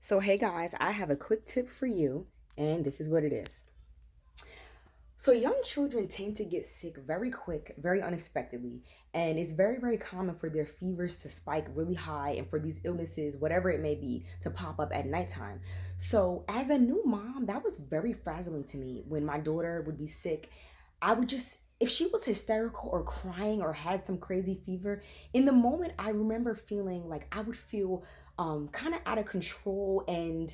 So, hey guys, I have a quick tip for you, and this is what it is. So, young children tend to get sick very quick, very unexpectedly, and it's very, very common for their fevers to spike really high and for these illnesses, whatever it may be, to pop up at nighttime. So, as a new mom, that was very frazzling to me when my daughter would be sick. I would just, if she was hysterical or crying or had some crazy fever, in the moment, I remember feeling like I would feel kind of out of control and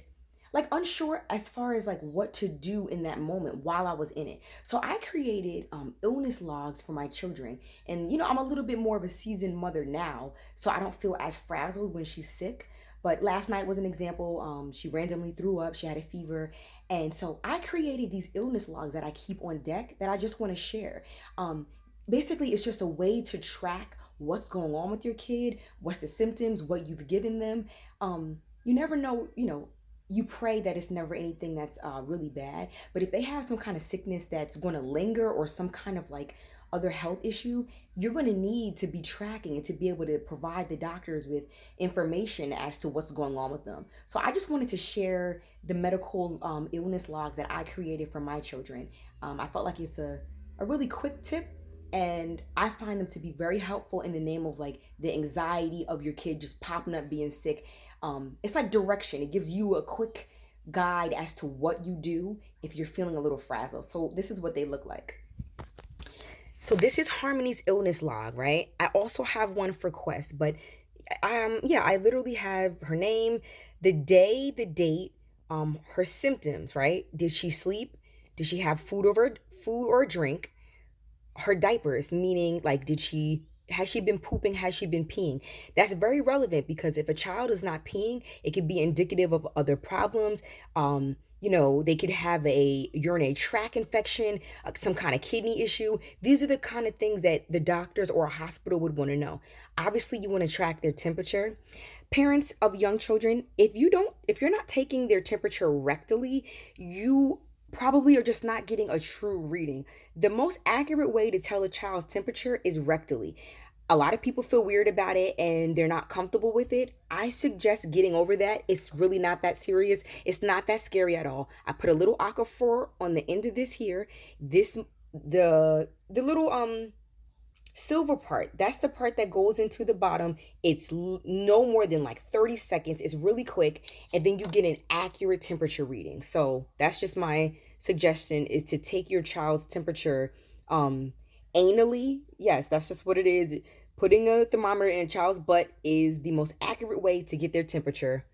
like unsure as far as like what to do in that moment while I was in it. So I created illness logs for my children. And I'm a little bit more of a seasoned mother now, so I don't feel as frazzled when she's sick. But last night was an example. She randomly threw up, she had a fever. And so I created these illness logs that I keep on deck that I just want to share. Basically, it's just a way to track what's going on with your kid, what's the symptoms, what you've given them. You never know, you pray that it's never anything that's really bad. But if they have some kind of sickness that's going to linger or some kind of like other health issue, you're going to need to be tracking and to be able to provide the doctors with information as to what's going on with them. So I just wanted to share the medical illness logs that I created for my children. I felt like it's a really quick tip, and I find them to be very helpful in the name of like the anxiety of your kid just popping up being sick. It's like direction. It gives you a quick guide as to what you do if you're feeling a little frazzled. So this is what they look like. So this is Harmony's illness log, right? I also have one for Quest, but yeah, I literally have her name, the day, the date, her symptoms, right? Did she sleep? Did she have food or drink? Her diapers, meaning like did she has she been pooping, has she been peeing? That's very relevant because if a child is not peeing, it could be indicative of other problems. They could have a urinary tract infection, some kind of kidney issue. These are the kind of things that the doctors or a hospital would want to know. Obviously, you want to track their temperature. Parents of young children, if you're not taking their temperature rectally, you probably are just not getting a true reading. The most accurate way to tell a child's temperature is rectally. A lot of people feel weird about it and they're not comfortable with it. I suggest getting over that. It's really not that serious. It's not that scary at all. I put a little aquaphor on the end of this here. This the little silver part, that's the part that goes into the bottom. It's no more than like 30 seconds. It's really quick, and then you get an accurate temperature reading. So that's just my suggestion, is to take your child's temperature anally. Yes, that's just what it is. Putting a thermometer in a child's butt is the most accurate way to get their temperature.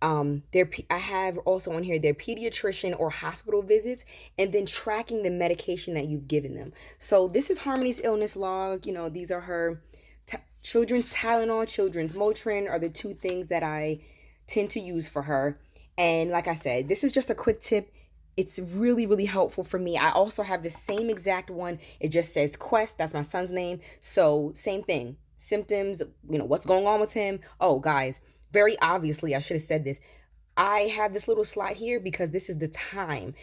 I have also on here their pediatrician or hospital visits, and then tracking the medication that you've given them. So this is Harmony's illness log. These are her children's Tylenol, children's Motrin are the two things that I tend to use for her. And like I said, this is just a quick tip. It's really, really helpful for me. I also have the same exact one. It just says Quest. That's my son's name. So same thing. Symptoms, what's going on with him. Oh, guys, very obviously, I should have said this. I have this little slot here because this is the time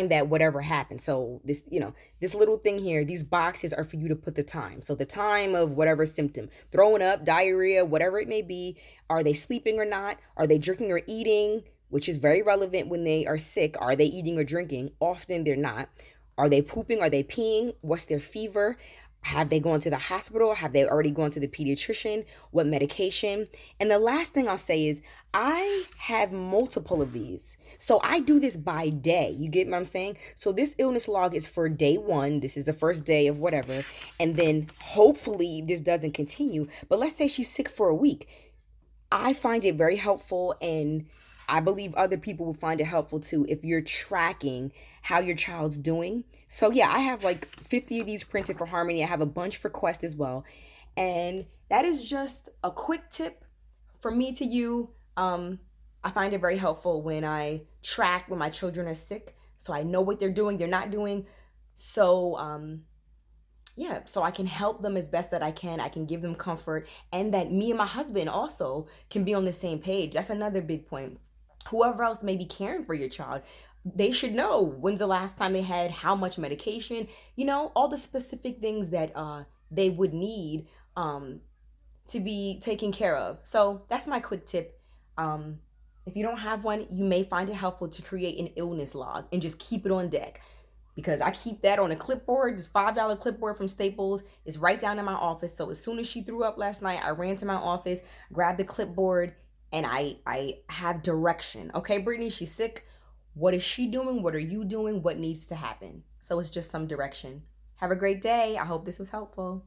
that whatever happened. So this little thing here, these boxes are for you to put the time. So the time of whatever symptom, throwing up, diarrhea, whatever it may be. Are they sleeping or not? Are they drinking or eating? Which is very relevant when they are sick. Are they eating or drinking? Often they're not. Are they pooping? Are they peeing? What's their fever? Have they gone to the hospital? Have they already gone to the pediatrician? What medication? And the last thing I'll say is I have multiple of these. So I do this by day. You get what I'm saying? So this illness log is for day one. This is the first day of whatever. And then hopefully this doesn't continue. But let's say she's sick for a week. I find it very helpful, and I believe other people will find it helpful too if you're tracking how your child's doing. So yeah, I have like 50 of these printed for Harmony. I have a bunch for Quest as well. And that is just a quick tip from me to you. I find it very helpful when I track when my children are sick, so I know what they're doing, they're not doing. So yeah, so I can help them as best that I can. I can give them comfort, and that me and my husband also can be on the same page. That's another big point. Whoever else may be caring for your child, they should know when's the last time they had how much medication, all the specific things that they would need to be taken care of. So that's my quick tip. If you don't have one, you may find it helpful to create an illness log and just keep it on deck, because I keep that on a clipboard, this $5 clipboard from Staples. It's right down in my office. So as soon as she threw up last night, I ran to my office, grabbed the clipboard, and I have direction. Okay, Brittany, she's sick. What is she doing? What are you doing? What needs to happen? So it's just some direction. Have a great day. I hope this was helpful.